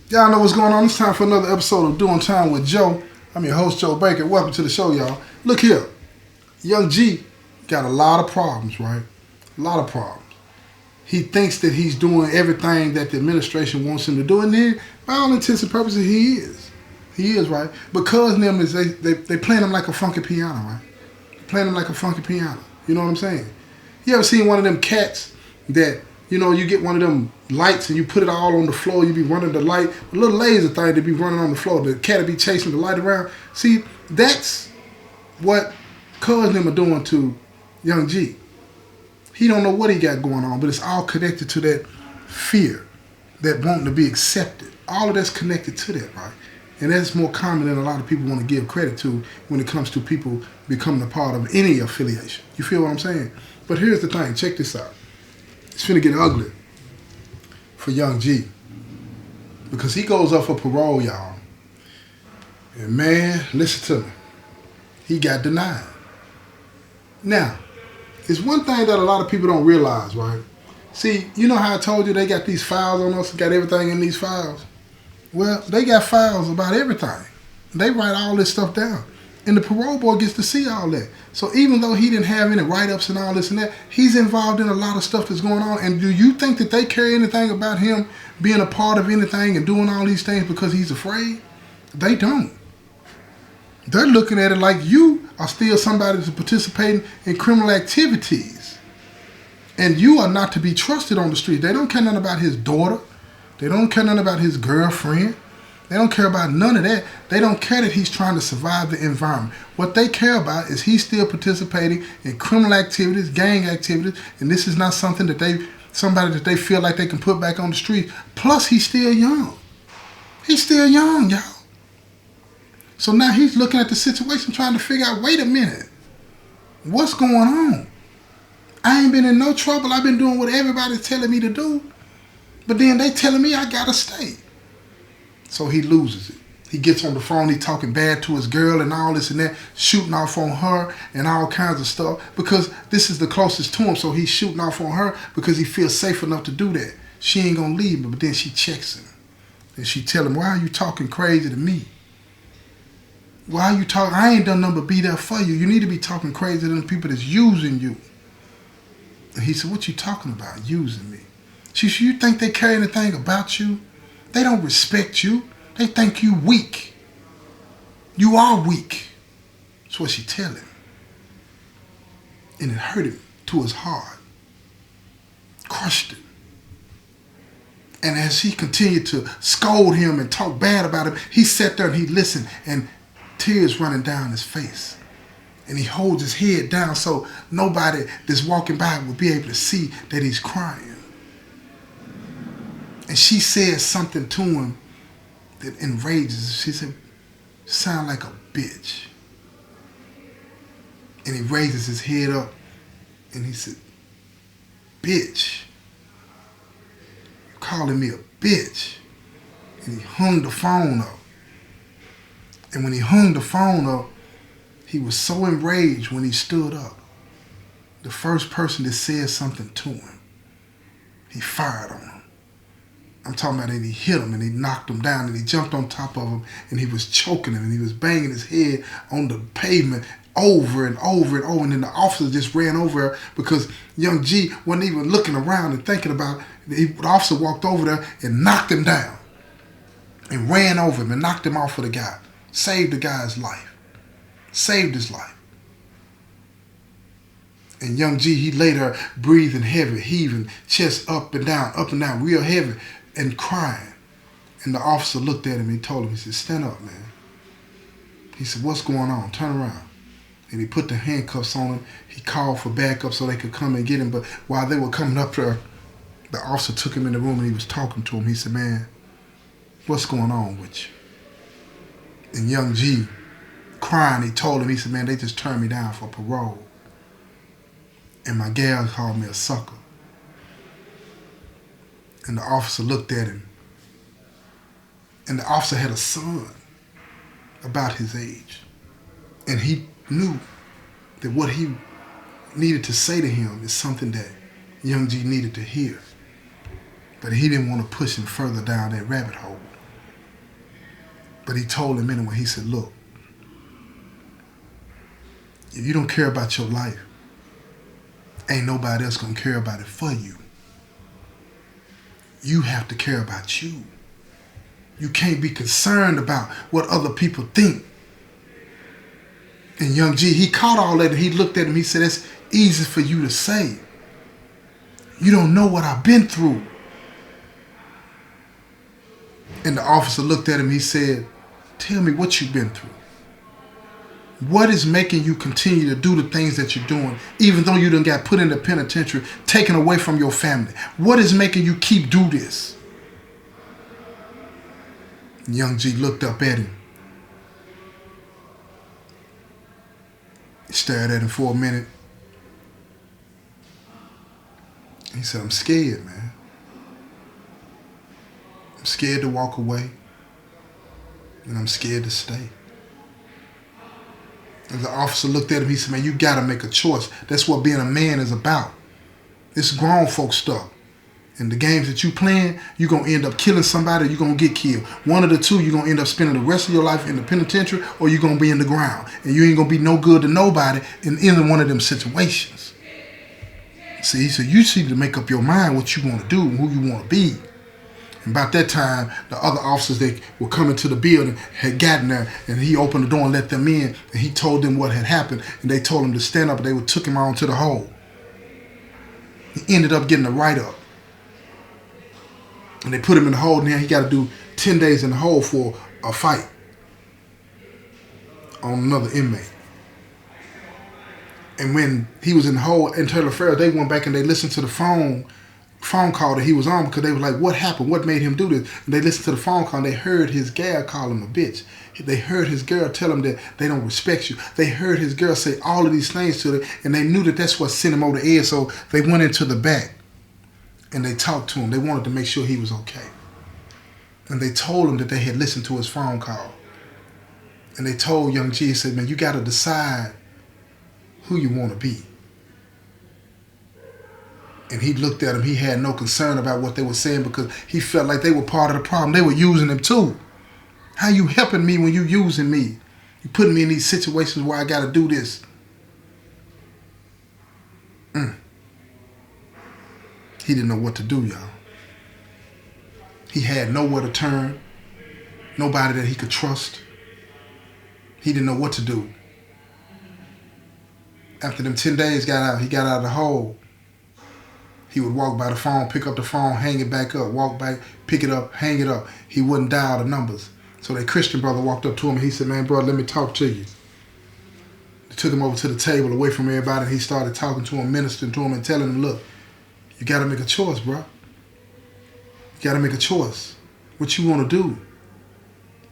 Y'all know what's going on. It's time for another episode of Doing Time with Joe. I'm your host, Joe Baker. Welcome to the show, y'all. Look here. Young G got a lot of problems, right? A lot of problems. He thinks that he's doing everything that the administration wants him to do, and then, by all intents and purposes, he is. He is, right? Because them is they playing him like a funky piano, right? Playing him like a funky piano. You know what I'm saying? You ever seen one of them cats that, you get one of them lights and you put it all on the floor, you be running the light, a little laser thing to be running on the floor, the cat will be chasing the light around. See, that's what cuz them are doing to Young G. He don't know what he got going on, but it's all connected to that fear, that wanting to be accepted. All of that's connected to that, right? And that's more common than a lot of people want to give credit to when it comes to people becoming a part of any affiliation. You feel what I'm saying? But here's the thing. Check this out. It's finna get ugly for Young G. Because he goes up for parole, y'all. And man, listen to me. He got denied. Now, it's one thing that a lot of people don't realize, right? See, you know how I told you they got these files on us, got everything in these files? Well, they got files about everything. They write all this stuff down. And the parole board gets to see all that. So even though he didn't have any write-ups and all this and that, he's involved in a lot of stuff that's going on. And do you think that they care anything about him being a part of anything and doing all these things because he's afraid? They don't. They're looking at it like you are still somebody that's participating in criminal activities. And you are not to be trusted on the street. They don't care nothing about his daughter. They don't care nothing about his girlfriend. They don't care about none of that. They don't care that he's trying to survive the environment. What they care about is he's still participating in criminal activities, gang activities, and this is not something that somebody that they feel like they can put back on the street. Plus, he's still young. He's still young, y'all. So now he's looking at the situation trying to figure out, wait a minute, what's going on? I ain't been in no trouble. I've been doing what everybody's telling me to do. But then they telling me I gotta stay. So he loses it. He gets on the phone, he talking bad to his girl and all this and that, shooting off on her and all kinds of stuff because this is the closest to him. So he's shooting off on her because he feels safe enough to do that. She ain't gonna leave him, but then she checks him. And she tell him, why are you talking crazy to me? Why are you talking? I ain't done nothing but be there for you. You need to be talking crazy to them people that's using you. And he said, what you talking about, using me? She said, you think they care anything about you? They don't respect you. They think you weak. You are weak. That's what she tell him. And it hurt him to his heart. Crushed him. And as he continued to scold him and talk bad about him, he sat there and he listened and tears running down his face. And he holds his head down so nobody that's walking by will be able to see that he's crying. And she said something to him that enrages him. She said, sound like a bitch. And he raises his head up and he said, bitch. You're calling me a bitch. And he hung the phone up. And when he hung the phone up, he was so enraged when he stood up. The first person that said something to him, he fired on him. I'm talking about, and he hit him and he knocked him down and he jumped on top of him and he was choking him and he was banging his head on the pavement over and over and over. And then the officer just ran over her because Young G wasn't even looking around and thinking about it. The officer walked over there and knocked him down and ran over him and knocked him off of the guy. Saved the guy's life. Saved his life. And Young G, he laid there breathing heavy, heaving, chest up and down, real heavy, and crying. And the officer looked at him and he told him, he said, stand up, man. He said, what's going on? Turn around. And he put the handcuffs on him. He called for backup so they could come and get him. But while they were coming up there, the officer took him in the room and he was talking to him. He said, man, what's going on with you? And Young G, crying, he told him, he said, man, they just turned me down for parole. And my gal called me a sucker. And the officer looked at him. And the officer had a son about his age. And he knew that what he needed to say to him is something that Young G needed to hear. But he didn't want to push him further down that rabbit hole. But he told him anyway. He said, look, if you don't care about your life, ain't nobody else going to care about it for you. You have to care about you. You can't be concerned about what other people think. And young G, he caught all that and he looked at him. He said, that's easy for you to say. You don't know what I've been through. And the officer looked at him. He said, tell me what you've been through. What is making you continue to do the things that you're doing, even though you done got put in the penitentiary, taken away from your family? What is making you keep do this? And young G looked up at him. He stared at him for a minute. He said, I'm scared, man. I'm scared to walk away. And I'm scared to stay. And the officer looked at him. He said, man, you got to make a choice. That's what being a man is about. It's grown folk stuff. And the games that you playing, you're going to end up killing somebody or you're going to get killed. One of the two, you're going to end up spending the rest of your life in the penitentiary or you're going to be in the ground. And you ain't going to be no good to nobody in either one of them situations. See, so you need to make up your mind what you want to do and who you want to be. And about that time, the other officers that were coming to the building had gotten there, and he opened the door and let them in, and he told them what had happened, and they told him to stand up, and they took him on to the hole. He ended up getting a write-up. And they put him in the hole, and now he got to do 10 days in the hole for a fight on another inmate. And when he was in the hole, internal affairs, they went back and they listened to the phone call that he was on because they were like, what happened? What made him do this? And they listened to the phone call and they heard his gal call him a bitch. They heard his girl tell him that they don't respect you. They heard his girl say all of these things to them, and they knew that that's what sent him over the edge. So they went into the back and they talked to him. They wanted to make sure he was okay. And they told him that they had listened to his phone call. And they told young G, said, man, you got to decide who you want to be. And he looked at him. He had no concern about what they were saying because he felt like they were part of the problem. They were using him too. How you helping me when you using me? You putting me in these situations where I got to do this. He didn't know what to do, y'all. He had nowhere to turn. Nobody that he could trust. He didn't know what to do. After them 10 days he got out of the hole. He would walk by the phone, pick up the phone, hang it back up, walk back, pick it up, hang it up. He wouldn't dial the numbers. So that Christian brother walked up to him and he said, man, bro, let me talk to you. They took him over to the table away from everybody and he started talking to him, ministering to him and telling him, look, you got to make a choice, bro. You got to make a choice. What you want to do?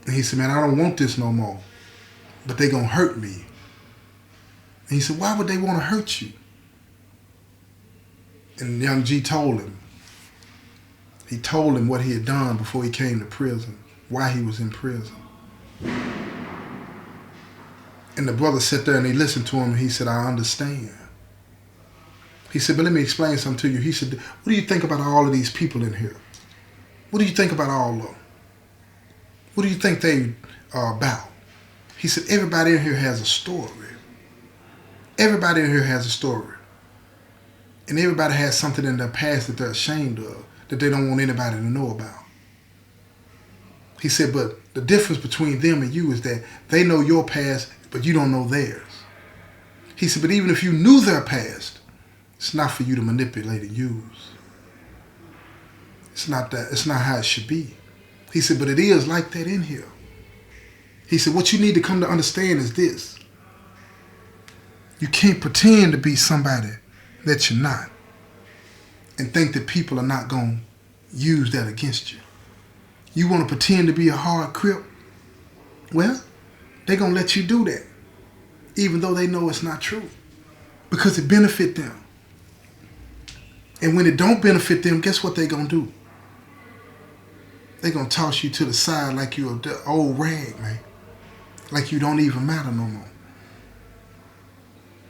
And he said, man, I don't want this no more. But they going to hurt me. And he said, why would they want to hurt you? And young G told him. He told him what he had done before he came to prison, why he was in prison. And the brother sat there and he listened to him and he said, I understand. He said, but let me explain something to you. He said, what do you think about all of these people in here? What do you think about all of them? What do you think they are about? He said, everybody in here has a story. Everybody in here has a story. And everybody has something in their past that they're ashamed of, that they don't want anybody to know about. He said, but the difference between them and you is that they know your past, but you don't know theirs. He said, but even if you knew their past, it's not for you to manipulate and use. It's not that. It's not how it should be. He said, but it is like that in here. He said, what you need to come to understand is this. You can't pretend to be somebody that you're not and think that people are not going to use that against you. You want to pretend to be a hard Crip? Well, they're going to let you do that, even though they know it's not true, because it benefit them. And when it don't benefit them, guess what they're going to do? They're going to toss you to the side like you're an old rag, man. Like you don't even matter no more.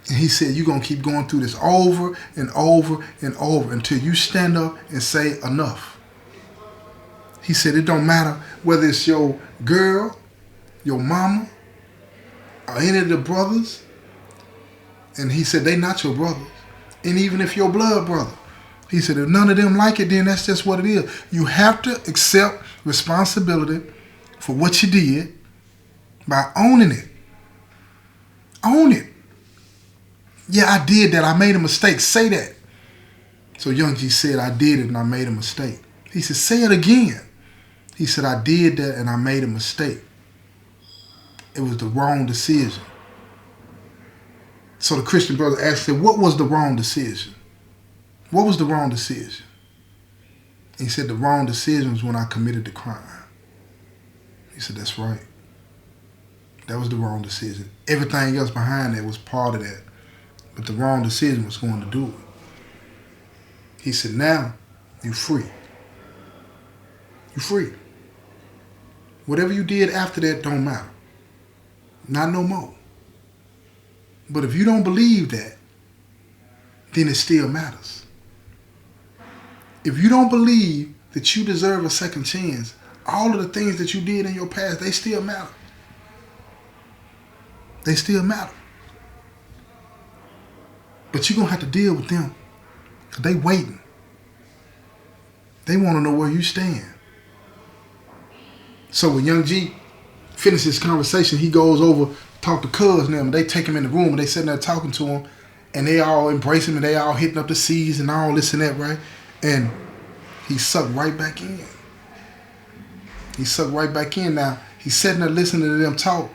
And he said, you're going to keep going through this over and over and over until you stand up and say enough. He said, it don't matter whether it's your girl, your mama, or any of the brothers. And he said, they not your brothers. And even if your blood brother. He said, if none of them like it, then that's just what it is. You have to accept responsibility for what you did by owning it. Own it. Yeah, I did that. I made a mistake. Say that. So Young G said, I did it and I made a mistake. He said, say it again. He said, I did that and I made a mistake. It was the wrong decision. So the Christian brother asked him, what was the wrong decision? What was the wrong decision? He said, the wrong decision was when I committed the crime. He said, that's right. That was the wrong decision. Everything else behind that was part of that. But the wrong decision was going to do it. He said, now you're free. You're free. Whatever you did after that don't matter. Not no more. But if you don't believe that, then it still matters. If you don't believe that you deserve a second chance, all of the things that you did in your past, they still matter. They still matter. But you're going to have to deal with them. Because they waiting. They want to know where you stand. So when Young G finishes his conversation, he goes over, talk to Cuz and them. They take him in the room and they sitting there talking to him. And they all embrace him and they all hitting up the C's and all this and that, right? And he sucked right back in. He sucked right back in. Now, he's sitting there listening to them talk.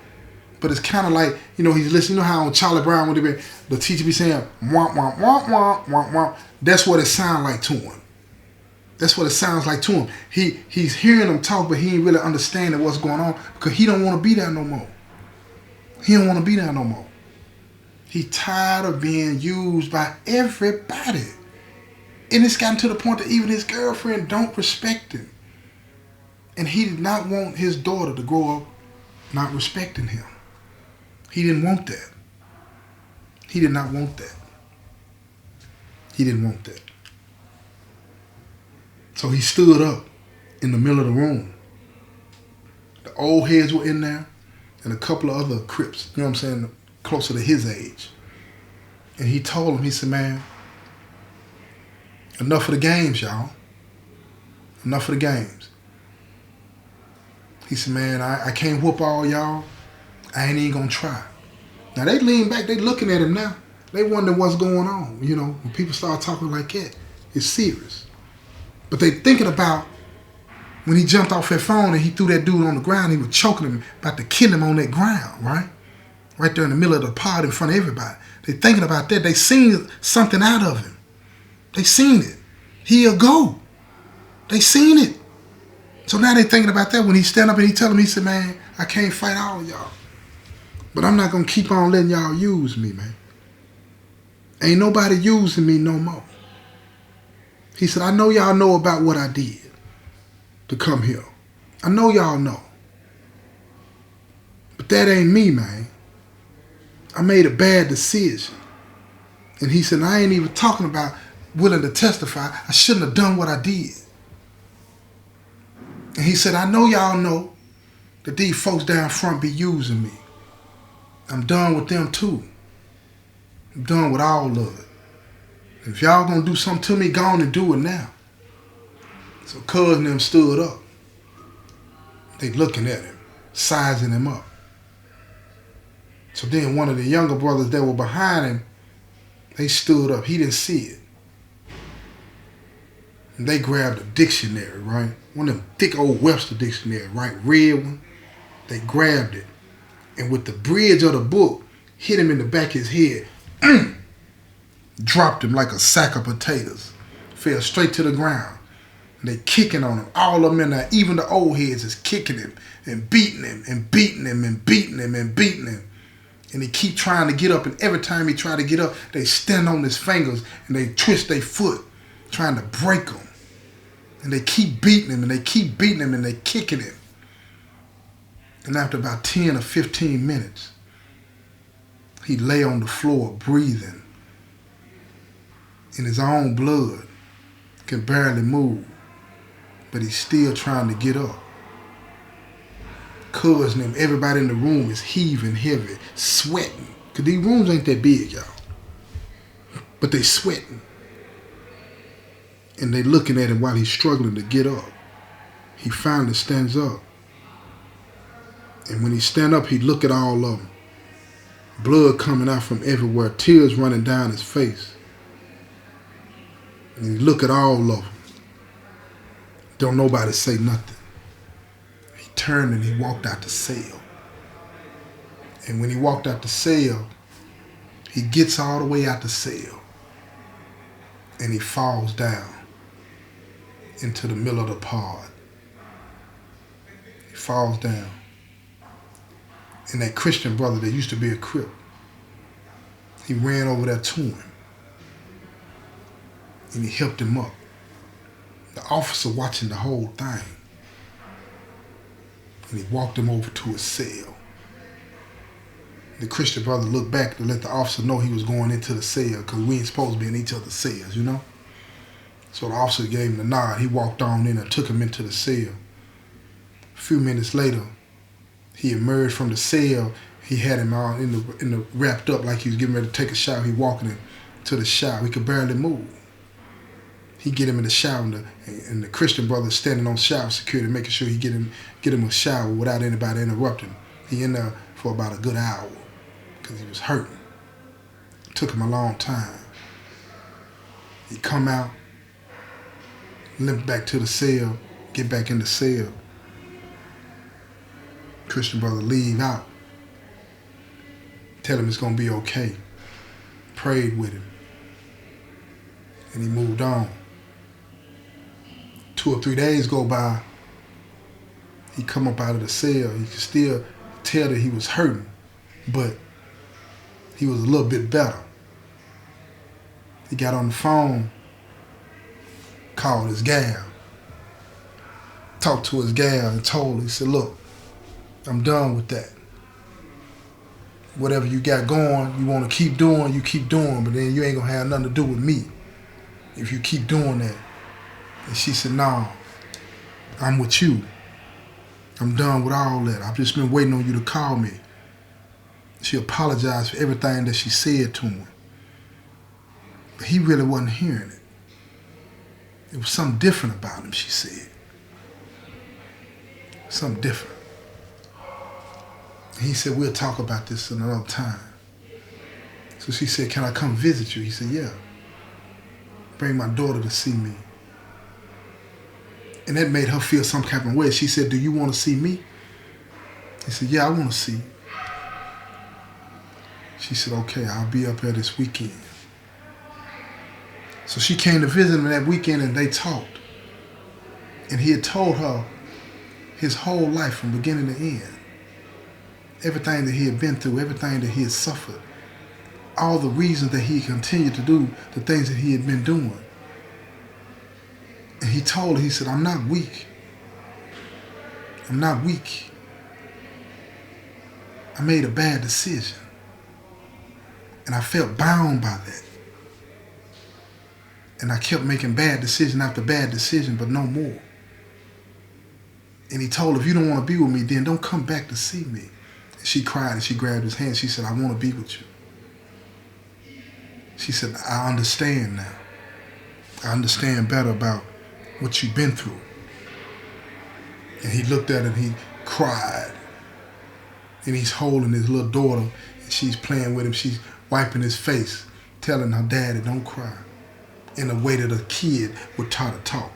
But it's kind of like, he's listening. You know how on Charlie Brown, when the teacher be saying, womp, womp, womp, womp, womp, womp. That's what it sounds like to him. That's what it sounds like to him. He's hearing them talk, but he ain't really understanding what's going on because he don't want to be there no more. He don't want to be there no more. He tired of being used by everybody. And it's gotten to the point that even his girlfriend don't respect him. And he did not want his daughter to grow up not respecting him. He didn't want that. He did not want that. He didn't want that. So he stood up in the middle of the room. The old heads were in there and a couple of other Crips, you know what I'm saying, closer to his age. And he told them, he said, man, enough of the games, y'all. Enough of the games. He said, man, I can't whoop all y'all. I ain't even gonna try. Now they lean back, they looking at him now. They wonder what's going on. When people start talking like that, it's serious. But they thinking about when he jumped off that phone and he threw that dude on the ground, he was choking him, about to kill him on that ground, right? Right there in the middle of the pod in front of everybody. They thinking about that. They seen something out of him. They seen it. He'll go. They seen it. So now they thinking about that when he stand up and he tell him, he said, man, I can't fight all of y'all. But I'm not going to keep on letting y'all use me, man. Ain't nobody using me no more. He said, I know y'all know about what I did to come here. I know y'all know. But that ain't me, man. I made a bad decision. And he said, I ain't even talking about willing to testify. I shouldn't have done what I did. And he said, I know y'all know that these folks down front be using me. I'm done with them too. I'm done with all of it. If y'all gonna do something to me, go on and do it now. So Cuz and them stood up. They looking at him, sizing him up. So then one of the younger brothers that were behind him, they stood up. He didn't see it. And they grabbed a dictionary, right? One of them thick old Webster dictionary, right? Red one. They grabbed it. And with the bridge of the book, hit him in the back of his head. Dropped him like a sack of potatoes. Fell straight to the ground. And they kicking on him. All of them in there, even the old heads is kicking him and beating him and beating him and beating him and beating him. And he keep trying to get up, and every time he try to get up, they stand on his fingers and they twist their foot, trying to break him. And they keep beating him and they keep beating him and they kicking him. And after about 10 or 15 minutes, he lay on the floor breathing in his own blood, can barely move, but he's still trying to get up. Cuz and them, everybody in the room is heaving heavy, sweating. Because these rooms ain't that big, y'all. But they sweating. And they looking at him while he's struggling to get up. He finally stands up. And when he stand up, he look at all of them. Blood coming out from everywhere, tears running down his face. And he look at all of them. Don't nobody say nothing. He turned and he walked out the cell. And when he walked out the cell, he gets all the way out the cell. And he falls down into the middle of the pod. He falls down. And that Christian brother that used to be a Crip, he ran over there to him. And he helped him up. The officer watching the whole thing. And he walked him over to his cell. The Christian brother looked back to let the officer know he was going into the cell because we ain't supposed to be in each other's cells, you know? So the officer gave him the nod. He walked on in and took him into the cell. A few minutes later, he emerged from the cell. He had him all in the wrapped up like he was getting ready to take a shower. He walking into the shower. He could barely move. He get him in the shower, and the Christian brother standing on shower security, making sure he get him a shower without anybody interrupting. He in there for about a good hour because he was hurting. It took him a long time. He come out, limp back to the cell, get back in the cell. Christian brother leave out. Tell him it's gonna be okay. Prayed with him. And he moved on. 2 or 3 days go by. He come up out of the cell. You could still tell that he was hurting, but he was a little bit better. He got on the phone, called his gal, talked to his gal and told her, he said, look, I'm done with that. Whatever you got going, you want to keep doing, you keep doing, but then you ain't going to have nothing to do with me if you keep doing that. And she said, no, I'm with you. I'm done with all that. I've just been waiting on you to call me. She apologized for everything that she said to him. But he really wasn't hearing it. It was something different about him, she said. Something different. And he said, we'll talk about this another time. So she said, can I come visit you? He said, yeah. Bring my daughter to see me. And that made her feel some kind of way. She said, do you want to see me? He said, yeah, I want to see you. She said, okay, I'll be up here this weekend. So she came to visit him that weekend and they talked. And he had told her his whole life from beginning to end. Everything that he had been through, everything that he had suffered. All the reasons that he continued to do the things that he had been doing. And he told her, he said, I'm not weak. I'm not weak. I made a bad decision. And I felt bound by that. And I kept making bad decision after bad decision, but no more. And he told her, if you don't want to be with me, then don't come back to see me. And she cried and she grabbed his hand. She said, I want to be with you. She said, I understand now. I understand better about what you've been through. And he looked at her and he cried. And he's holding his little daughter and she's playing with him. She's wiping his face, telling her daddy, don't cry. In a way that a kid would try to talk.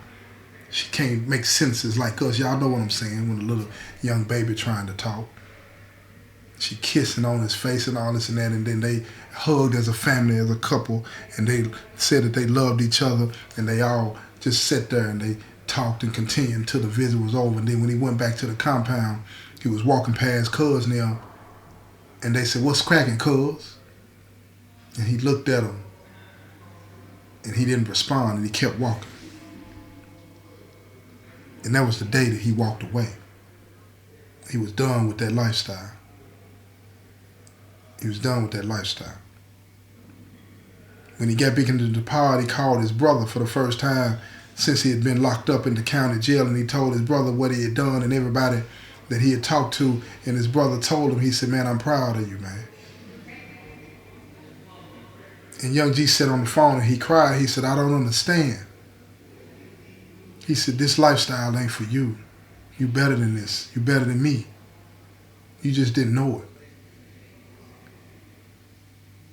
She can't make sentences like us. Y'all know what I'm saying when a little young baby trying to talk. She kissing on his face and all this and that, and then they hugged as a family, as a couple, and they said that they loved each other, and they all just sat there and they talked and continued until the visit was over. And then when he went back to the compound, he was walking past Cuz now, and they said, what's cracking, Cuz? And he looked at him, and he didn't respond, and he kept walking. And that was the day that he walked away. He was done with that lifestyle. He was done with that lifestyle. When he got back into the pod, he called his brother for the first time since he had been locked up in the county jail, and he told his brother what he had done, and everybody that he had talked to, and his brother told him, he said, man, I'm proud of you, man. And Young G sat on the phone and he cried. He said, I don't understand. He said, this lifestyle ain't for you. You better than this. You better than me. You just didn't know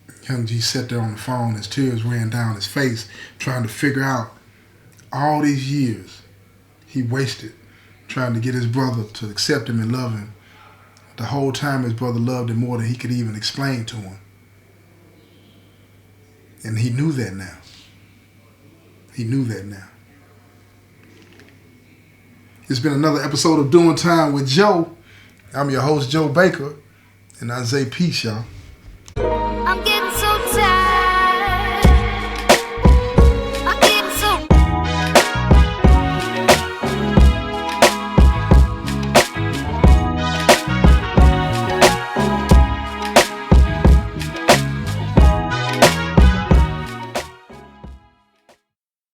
it. Young G sat there on the phone. His tears ran down his face, trying to figure out all these years he wasted trying to get his brother to accept him and love him. The whole time his brother loved him more than he could even explain to him. And he knew that now. He knew that now. It's been another episode of Doing Time with Joe. I'm your host, Joe Baker, and I say peace, y'all.